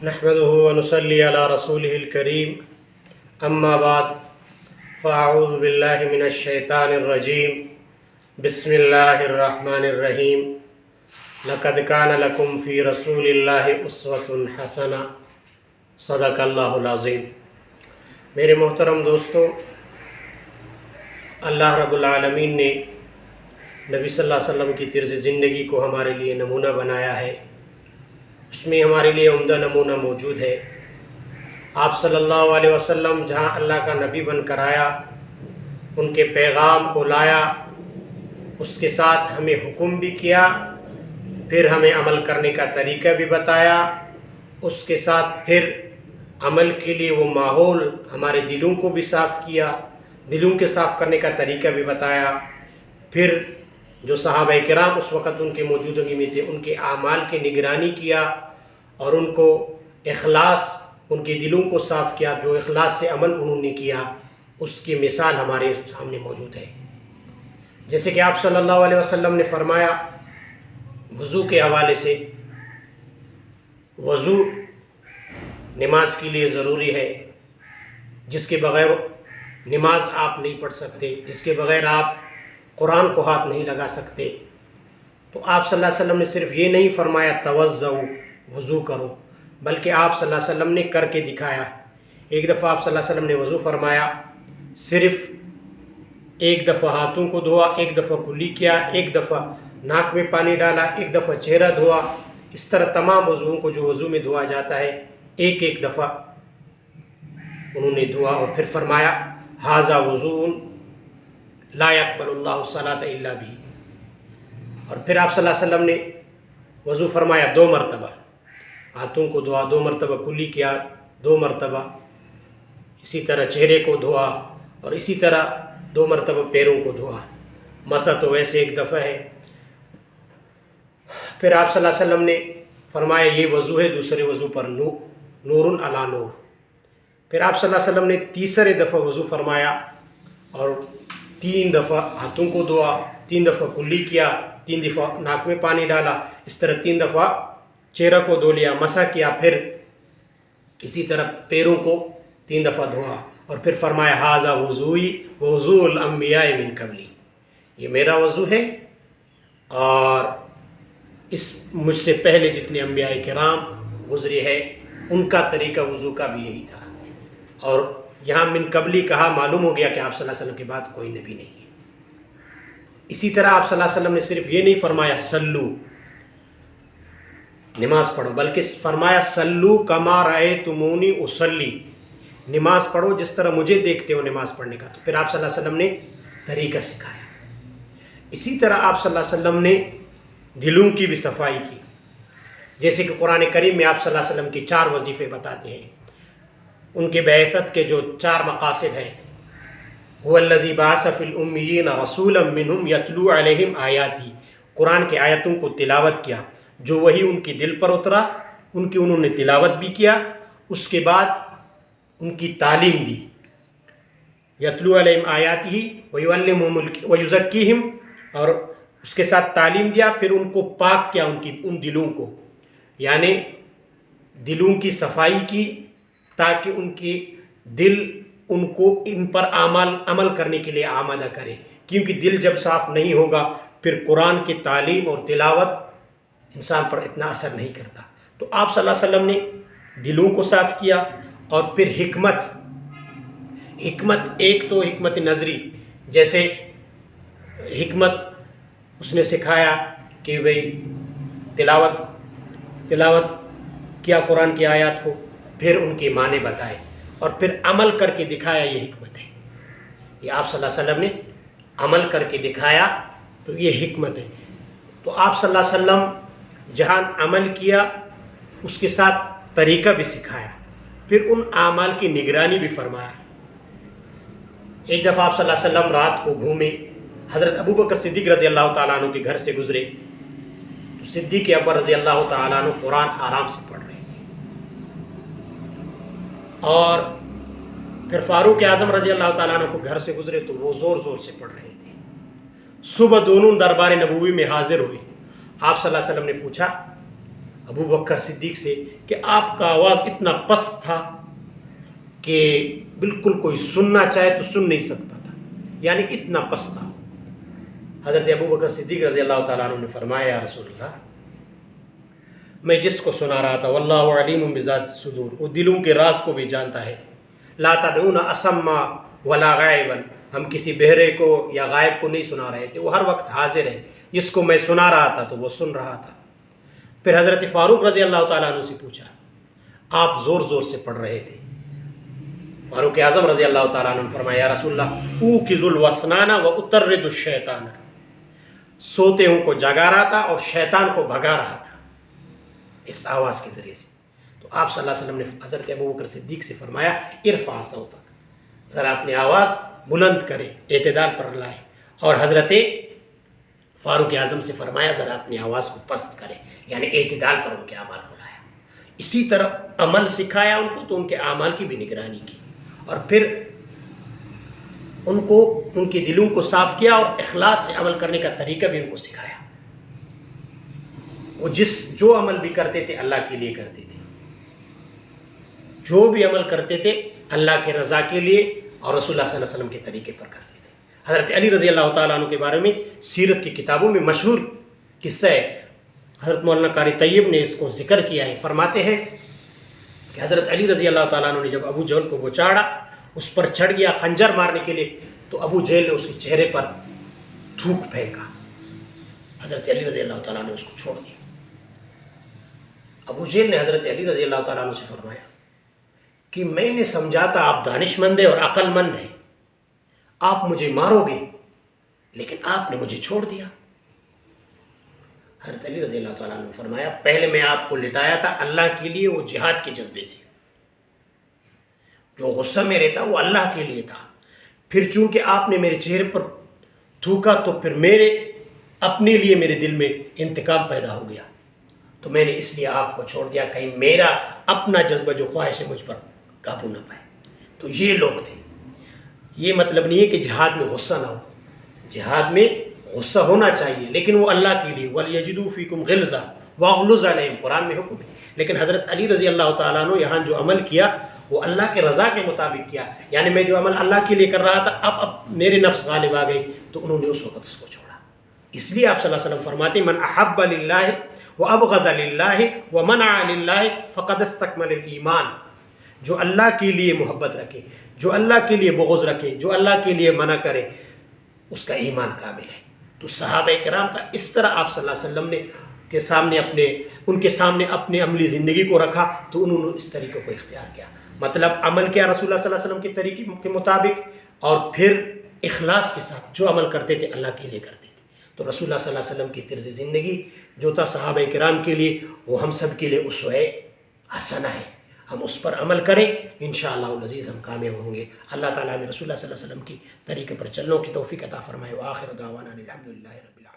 نحمده ونصلي على رسوله الكريم اما بعد فاعوذ بالله من الشیطان الرجیم بسم اللہ الرحمن الرحیم لقد كان لكم في رسول الله اسوة حسنہ صدق اللہ العظیم۔ میرے محترم دوستو، اللہ رب العالمین نے نبی صلی اللہ علیہ وسلم کی طرز زندگی کو ہمارے لیے نمونہ بنایا ہے۔ اس میں ہمارے لیے عمدہ نمونہ موجود ہے۔ آپ صلی اللہ علیہ وسلم جہاں اللہ کا نبی بن کر آیا، ان کے پیغام کو لایا، اس کے ساتھ ہمیں حکم بھی کیا، پھر ہمیں عمل کرنے کا طریقہ بھی بتایا، اس کے ساتھ پھر عمل کے لیے وہ ماحول ہمارے دلوں کو بھی صاف کیا، دلوں کے صاف کرنے کا طریقہ بھی بتایا۔ پھر جو صحابہ کرام اس وقت ان کے موجودگی میں تھے، ان کے اعمال کی نگرانی کیا اور ان کو اخلاص، ان کے دلوں کو صاف کیا۔ جو اخلاص سے عمل انہوں نے کیا، اس کی مثال ہمارے سامنے موجود ہے۔ جیسے کہ آپ صلی اللہ علیہ وسلم نے فرمایا وضو کے حوالے سے، وضو نماز کے لیے ضروری ہے، جس کے بغیر نماز آپ نہیں پڑھ سکتے، جس کے بغیر آپ قرآن کو ہاتھ نہیں لگا سکتے۔ تو آپ صلی اللہ علیہ وسلم نے صرف یہ نہیں فرمایا توضؤ، وضو کرو، بلکہ آپ صلی اللہ علیہ وسلم نے کر کے دکھایا۔ ایک دفعہ آپ صلی اللہ علیہ وسلم نے وضو فرمایا، صرف ایک دفعہ ہاتھوں کو دھوا، ایک دفعہ کلی کیا، ایک دفعہ ناک میں پانی ڈالا، ایک دفعہ چہرہ دھوا۔ اس طرح تمام وضوؤں کو جو وضو میں دھوا جاتا ہے، ایک ایک دفعہ انہوں نے دھوا، اور پھر فرمایا ھذا وضوء لا يقبل اللہ الصلاۃ الا بہ۔ اور پھر آپ صلی اللہ علیہ وسلم نے وضو فرمایا 2 مرتبہ، ہاتھوں کو دھوا 2 مرتبہ، کلی کیا 2 مرتبہ، اسی طرح چہرے کو دھوا، اور اسی طرح 2 مرتبہ پیروں کو دھوا۔ مسح تو ویسے ایک دفعہ ہے۔ پھر آپ صلی اللہ علیہ وسلم نے فرمایا یہ وضو ہے دوسرے وضو پر، نور علی نور۔ پھر آپ صلی اللہ علیہ وسلم نے تیسرے دفعہ وضو فرمایا اور 3 دفعہ ہاتھوں کو دھوا، 3 دفعہ کلی کیا، 3 دفعہ ناک میں پانی ڈالا، اس طرح 3 دفعہ چہرہ کو دھو لیا، مسح کیا، پھر اسی طرح پیروں کو 3 دفعہ دھوا، اور پھر فرمایا ھذا وضوئی وضوء الانبیاء من قبلی، یہ میرا وضو ہے اور اس مجھ سے پہلے جتنے انبیاء کرام گزرے ہیں ان کا طریقہ وضو کا بھی یہی تھا۔ اور یہاں من قبلی کہا، معلوم ہو گیا کہ آپ صلی اللہ علیہ وسلم کے بعد کوئی نبی نہیں ہے۔ اسی طرح آپ صلی اللہ علیہ وسلم نے صرف یہ نہیں فرمایا سلو، نماز پڑھو، بلکہ فرمایا سلو کما رأیتمونی اصلی، نماز پڑھو جس طرح مجھے دیکھتے ہو نماز پڑھنے کا۔ تو پھر آپ صلی اللہ علیہ وسلم نے طریقہ سکھایا۔ اسی طرح آپ صلی اللہ علیہ وسلم نے دلوں کی بھی صفائی کی، جیسے کہ قرآن کریم میں آپ صلی اللہ علیہ وسلم کی 4 وظیفے بتاتے ہیں۔ ان کے بعثت کے جو 4 مقاصد ہیں، هو الذی بعث فی الامیین رسولا منہم یتلو علیہم آیاتی، قرآن کے آیتوں کو تلاوت کیا، جو وہی ان کی دل پر اترا ان کی انہوں نے تلاوت بھی کیا، اس کے بعد ان کی تعلیم دی، یتلو علیہم آیاتہ ویعلمہم ویزکیہم، اور اس کے ساتھ تعلیم دیا، پھر ان کو پاک کیا، ان دلوں کو، یعنی دلوں کی صفائی کی، تاکہ ان کی دل ان کو ان پر عمل کرنے کے لیے آمادہ کرے، کیونکہ دل جب صاف نہیں ہوگا پھر قرآن کی تعلیم اور تلاوت انسان پر اتنا اثر نہیں کرتا۔ تو آپ صلی اللہ علیہ وسلم نے دلوں کو صاف کیا، اور پھر حکمت ایک تو حکمت نظری، جیسے حکمت اس نے سکھایا کہ بھئی تلاوت کیا قرآن کی آیات کو، پھر ان کے معنی بتائے، اور پھر عمل کر کے دکھایا، یہ حکمت ہے۔ یہ آپ صلی اللہ علیہ وسلم نے عمل کر کے دکھایا، تو یہ حکمت ہے۔ تو آپ صلی اللہ علیہ وسلم جہاں عمل کیا اس کے ساتھ طریقہ بھی سکھایا، پھر ان اعمال کی نگرانی بھی فرمایا۔ ایک دفعہ آپ صلی اللہ علیہ وسلم رات کو گھومے، حضرت ابوبکر صدیق رضی اللہ تعالیٰ عنہ کے گھر سے گزرے، تو صدیق اکبر رضی اللہ تعالیٰ عنہ قرآن آرام سے پڑھ رہے تھے، اور پھر فاروق اعظم رضی اللہ تعالیٰ عنہ کو گھر سے گزرے تو وہ زور زور سے پڑھ رہے تھے۔ صبح دونوں دربار نبوی میں حاضر ہوئے۔ آپ صلی اللہ علیہ وسلم نے پوچھا ابو بکر صدیق سے کہ آپ کا آواز اتنا پست تھا کہ بالکل کوئی سننا چاہے تو سن نہیں سکتا تھا، یعنی اتنا پست تھا۔ حضرت ابو بکر صدیق رضی اللہ تعالیٰ عنہ نے فرمایا یا رسول اللہ، میں جس کو سنا رہا تھا واللہ علیم بذات الصدور، وہ دلوں کے راز کو بھی جانتا ہے، لا تدعون اسما ولا غائبا، ہم کسی بہرے کو یا غائب کو نہیں سنا رہے تھے، وہ ہر وقت حاضر ہے، جس کو میں سنا رہا تھا تو وہ سن رہا تھا۔ پھر حضرت فاروق رضی اللہ تعالیٰ عنہ سے پوچھا، آپ زور زور سے پڑھ رہے تھے۔ فاروق اعظم رضی اللہ تعالیٰ عنہ نے فرمایا یا رسول اللہ اوقظ الوسنان واترد الشیطان، سوتے ہوں کو جگا رہا تھا اور شیطان کو بھگا رہا تھا اس آواز کے ذریعے سے۔ تو آپ صلی اللہ علیہ وسلم نے حضرت ابو بکر صدیق سے فرمایا ارفع صوتک، ذرا اپنی آواز بلند کرے، اعتدال پر لائے، اور حضرت فاروق اعظم سے فرمایا ذرا اپنی آواز کو پست کرے، یعنی اعتدال پر ان کے اعمال کو لایا۔ اسی طرح عمل سکھایا ان کو تو ان کے اعمال کی بھی نگرانی کی، اور پھر ان کو ان کے دلوں کو صاف کیا اور اخلاص سے عمل کرنے کا طریقہ بھی ان کو سکھایا۔ وہ جو عمل بھی کرتے تھے اللہ کے لیے کرتے تھے، جو بھی عمل کرتے تھے اللہ کے رضا کے لیے اور رسول اللہ صلی اللہ علیہ وسلم کے طریقے پر کرتے تھے۔ حضرت علی رضی اللہ تعالیٰ عنہ کے بارے میں سیرت کی کتابوں میں مشہور قصہ ہے، حضرت مولانا قاری طیب نے اس کو ذکر کیا ہے۔ فرماتے ہیں کہ حضرت علی رضی اللہ تعالیٰ عنہ نے جب ابو جہل کو بچاڑا، اس پر چڑھ گیا خنجر مارنے کے لیے، تو ابو جہل نے اس کے چہرے پر تھوک پھینکا، حضرت علی رضی اللہ تعالیٰ نے اس کو چھوڑ دیا۔ ابو جہل نے حضرت علی رضی اللہ تعالیٰ عنہ سے فرمایا کہ میں نے سمجھا تھا آپ دانش مند ہیں اور عقل مند ہیں، آپ مجھے مارو گے، لیکن آپ نے مجھے چھوڑ دیا۔ حضرت علی رضی اللہ تعالیٰ عنہ نے فرمایا پہلے میں آپ کو لٹایا تھا اللہ کے لیے، وہ جہاد کے جذبے سے، جو غصہ میرے تھا وہ اللہ کے لیے تھا، پھر چونکہ آپ نے میرے چہرے پر تھوکا تو پھر میرے اپنے لیے میرے دل میں انتقام پیدا ہو گیا، تو میں نے اس لیے آپ کو چھوڑ دیا، کہیں میرا اپنا جذبہ جو خواہش ہے مجھ پر قابو نہ پائے۔ تو یہ لوگ تھے۔ یہ مطلب نہیں ہے کہ جہاد میں غصہ نہ ہو، جہاد میں غصہ ہونا چاہیے، لیکن وہ اللہ کے لیے، وَلْيَجِدُوا فِيكُمْ غِلْظَةً وَاغْلُظْ عَلَيْهِمْ، قرآن میں حکم ہے۔ لیکن حضرت علی رضی اللہ تعالیٰ عنہ یہاں جو عمل کیا وہ اللہ کے رضا کے مطابق کیا، یعنی میں جو عمل اللہ کے لیے کر رہا تھا اب میرے نفس غالب آ گئی تو انہوں نے اس وقت اس کو چھوڑا۔ اس لیے آپ صلی اللہ علیہ وسلم فرماتے من احب للہ وابغض للہ ومنع للہ فقد استکمل الایمان، جو اللہ کے لیے محبت رکھے، جو اللہ کے لیے بغض رکھے، جو اللہ کے لیے منع کرے، اس کا ایمان کامل ہے۔ تو صحابہ کرام کا اس طرح آپ صلی اللہ علیہ وسلم نے ان کے سامنے اپنے عملی زندگی کو رکھا تو انہوں نے اس طریقے کو اختیار کیا، مطلب عمل کیا رسول اللہ صلی اللہ علیہ وسلم کے طریقے کے مطابق، اور پھر اخلاص کے ساتھ جو عمل کرتے تھے اللہ کے لیے کرتے تھے۔ تو رسول اللہ صلی اللہ علیہ وسلم کی طرز زندگی جو تھا صحابہ کرام کے لیے، وہ ہم سب کے لیے اسوہ حسنہ ہے، ہم اس پر عمل کریں، انشاءاللہ العزیز ہم کامیاب ہوں گے۔ اللہ تعالیٰ میں رسول اللہ صلی اللہ علیہ وسلم کی طریقے پر چلنے کی توفیق عطا فرمائے۔ وآخر دعوانا الحمدللہ رب العالمین۔